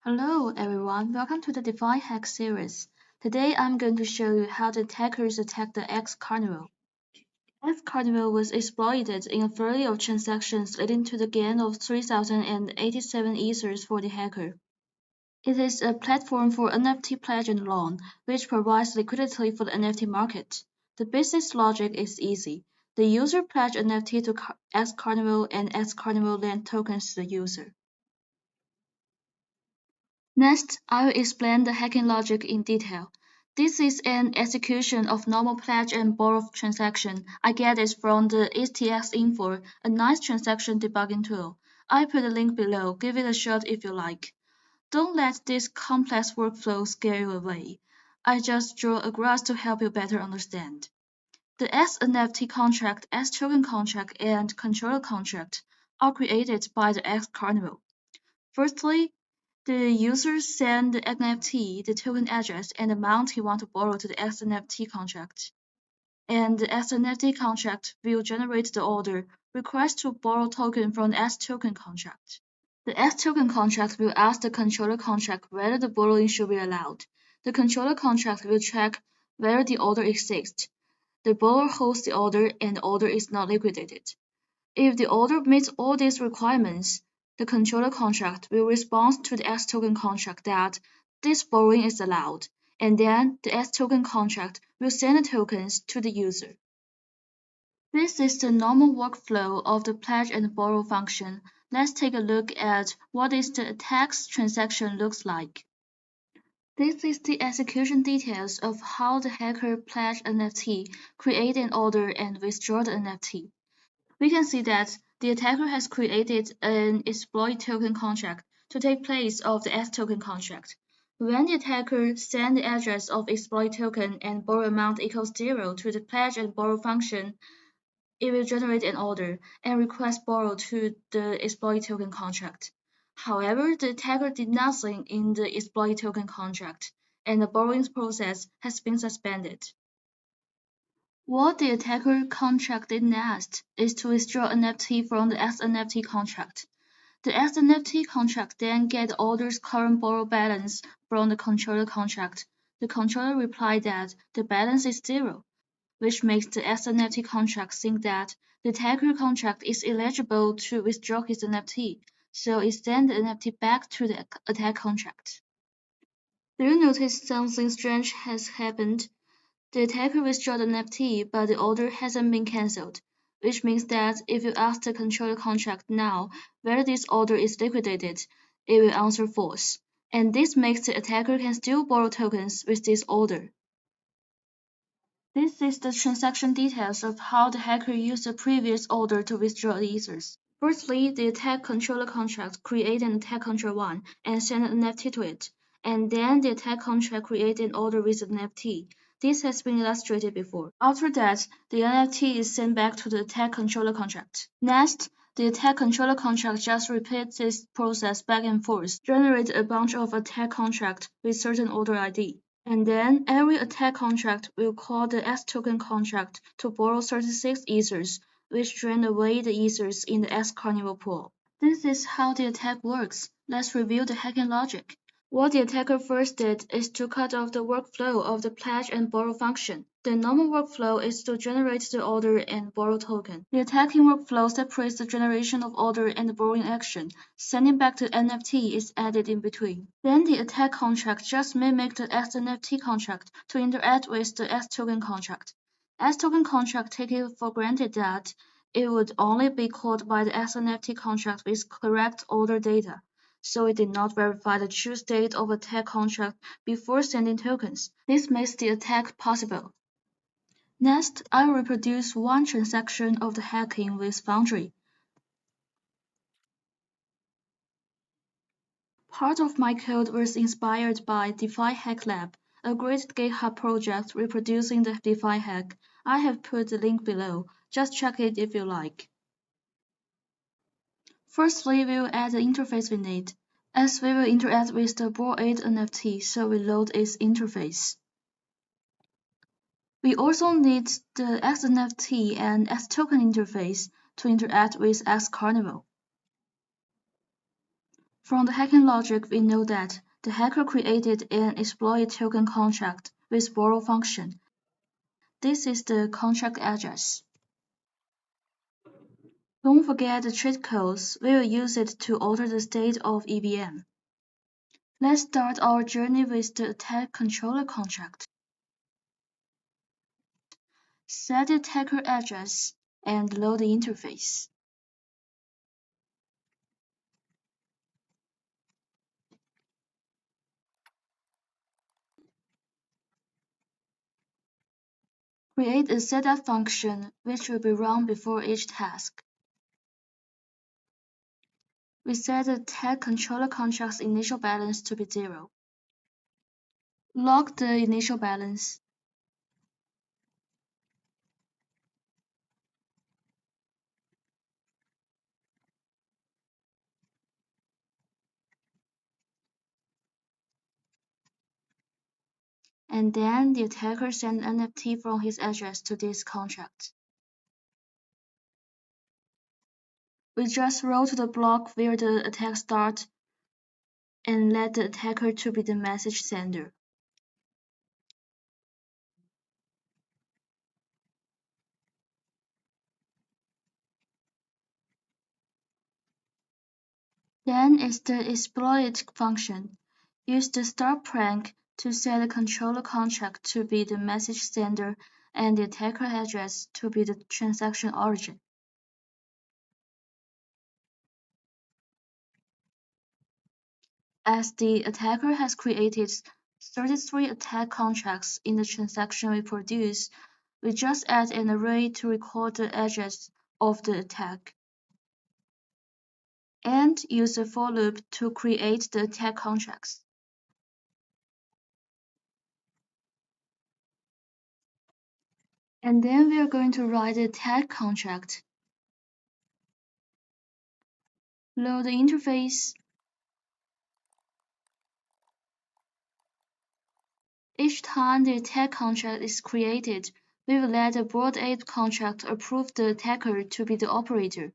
Hello everyone, welcome to the DeFi Hack series. Today I'm going to show you how the attackers attacked the xCarnival. xCarnival was exploited in a flurry of transactions leading to the gain of 3,087 ethers for the hacker. It is a platform for NFT pledge and loan, which provides liquidity for the NFT market. The business logic is easy. The user pledges NFT to xCarnival and xCarnival lend tokens to the user. Next, I will explain the hacking logic in detail. This is an execution of normal pledge and borrow transaction. I get it from the ETH info, a nice transaction debugging tool. I put a link below, give it a shot if you like. Don't let this complex workflow scare you away. I just draw a graph to help you better understand. The XNFT contract, X-token contract, and controller contract are created by the xCarnival. Firstly, the user sends the NFT the token address and amount he wants to borrow to the XNFT contract. And the XNFT contract will generate the order request to borrow token from the X-token contract. The X-token contract will ask the controller contract whether the borrowing should be allowed. The controller contract will check whether the order exists. The borrower holds the order and the order is not liquidated. If the order meets all these requirements, the controller contract will respond to the xToken contract that this borrowing is allowed, and then the xToken contract will send the tokens to the user. This is the normal workflow of the pledge and borrow function. Let's take a look at what the attack's transaction looks like. This is the execution details of how the hacker pledged NFT, create an order, and withdraw the NFT. We can see that the attacker has created an exploit token contract to take place of the xToken contract. When the attacker sends the address of exploit token and borrow amount equals 0 to the pledge and borrow function, it will generate an order and request borrow to the exploit token contract. However, the attacker did nothing in the exploit token contract, and the borrowing process has been suspended. What the attacker contract did next is to withdraw NFT from the XNFT contract. The XNFT contract then gets the order's current borrow balance from the controller contract. The controller replied that the balance is 0, which makes the XNFT contract think that the attacker contract is eligible to withdraw his NFT, so it sends the NFT back to the attack contract. Do you notice something strange has happened? The attacker withdraws the NFT, but the order hasn't been cancelled, which means that if you ask the controller contract now whether this order is liquidated, it will answer false, and this makes the attacker can still borrow tokens with this order. This is the transaction details of how the hacker used the previous order to withdraw the ethers. Firstly, the attack controller contract created an attack control 1 and sent an NFT to it, and then the attack contract created an order with an NFT. This has been illustrated before. After that, the NFT is sent back to the attack controller contract. Next, the attack controller contract just repeats this process back and forth, generate a bunch of attack contracts with certain order ID. And then every attack contract will call the xToken contract to borrow 36 ethers, which drain away the ethers in the xCarnival pool. This is how the attack works. Let's review the hacking logic. What the attacker first did is to cut off the workflow of the pledge and borrow function. The normal workflow is to generate the order and borrow token. The attacking workflow separates the generation of order and the borrowing action. Sending back the NFT is added in between. Then the attack contract just mimics the XNFT contract to interact with the xToken contract. xToken contract takes it for granted that it would only be called by the XNFT contract with correct order data, so it did not verify the true state of attack contract before sending tokens. This makes the attack possible. Next, I will reproduce one transaction of the hacking with Foundry. Part of my code was inspired by DeFi Hack Lab, a great GitHub project reproducing the DeFi hack. I have put the link below. Just check it if you like. Firstly, we will add the interface we need, as we will interact with the Bored Ape NFT, so we load its interface. We also need the XNFT and xToken interface to interact with xCarnival. From the hacking logic, we know that the hacker created an exploit token contract with borrow function. This is the contract address. Don't forget the cheat codes. We will use it to alter the state of EVM. Let's start our journey with the attack controller contract. Set the attacker address and load the interface. Create a setup function which will be run before each task. We set the attack controller contract's initial balance to be 0. Log the initial balance. And then the attacker sends an NFT from his address to this contract. We just roll to the block where the attack starts and let the attacker to be the message sender. Then is the exploit function. Use the start prank to set the controller contract to be the message sender and the attacker address to be the transaction origin. As the attacker has created 33 attack contracts in the transaction we produce, we just add an array to record the address of the attack, and use a for loop to create the attack contracts. And then we are going to write the attack contract. Load the interface. Each time the attack contract is created, we will let the Bored Ape contract approve the attacker to be the operator.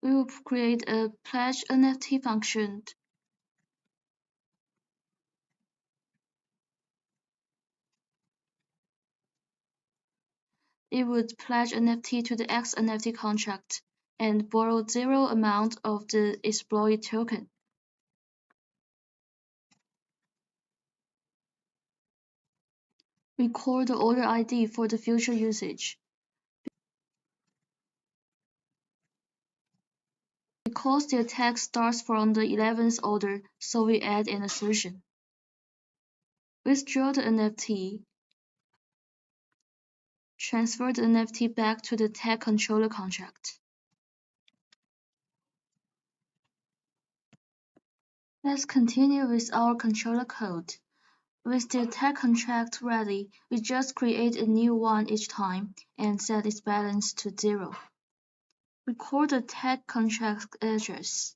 We will create a pledge NFT function. It would pledge NFT to the X NFT contract and borrow 0 amount of the exploit token. Record the order ID for the future usage. Because the attack starts from the 11th order, so we add an assertion. Withdraw the NFT. Transfer the NFT back to the attack controller contract. Let's continue with our controller code. With the attack contract ready, we just create a new one each time and set its balance to 0. Record the attack contract address.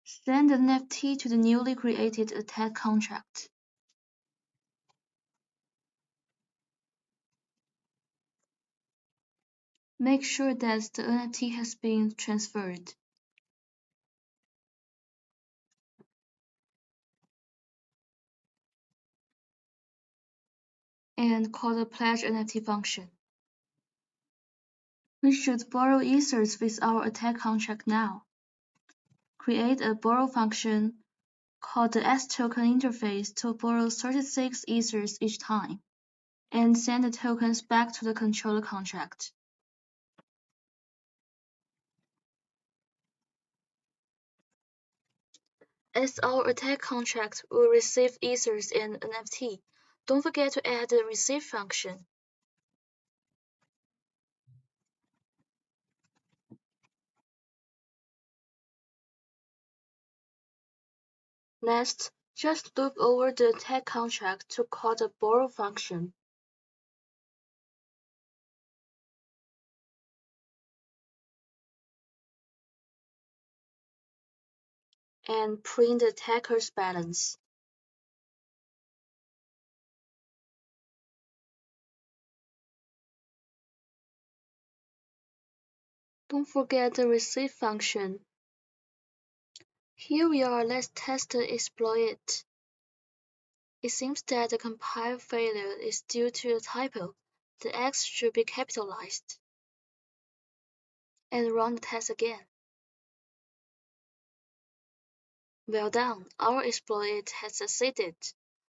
Send the NFT to the newly created attack contract. Make sure that the NFT has been transferred. And call the pledge NFT function. We should borrow ethers with our attack contract now. Create a borrow function called the xToken interface to borrow 36 ethers each time, and send the tokens back to the controller contract. As our attack contract will receive ethers and NFT, don't forget to add the receive function. Next, just loop over the attack contract to call the borrow function. And print the attacker's balance. Don't forget the receive function. Here we are, let's test the exploit. It seems that the compile failure is due to a typo. The X should be capitalized. And run the test again. Well done, our exploit has succeeded.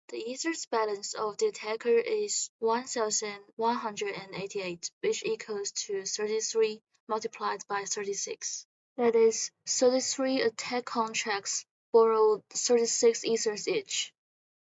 The Ether's balance of the attacker is 1188, which equals to 33 multiplied by 36. That is, 33 attack contracts borrowed 36 Ethers each.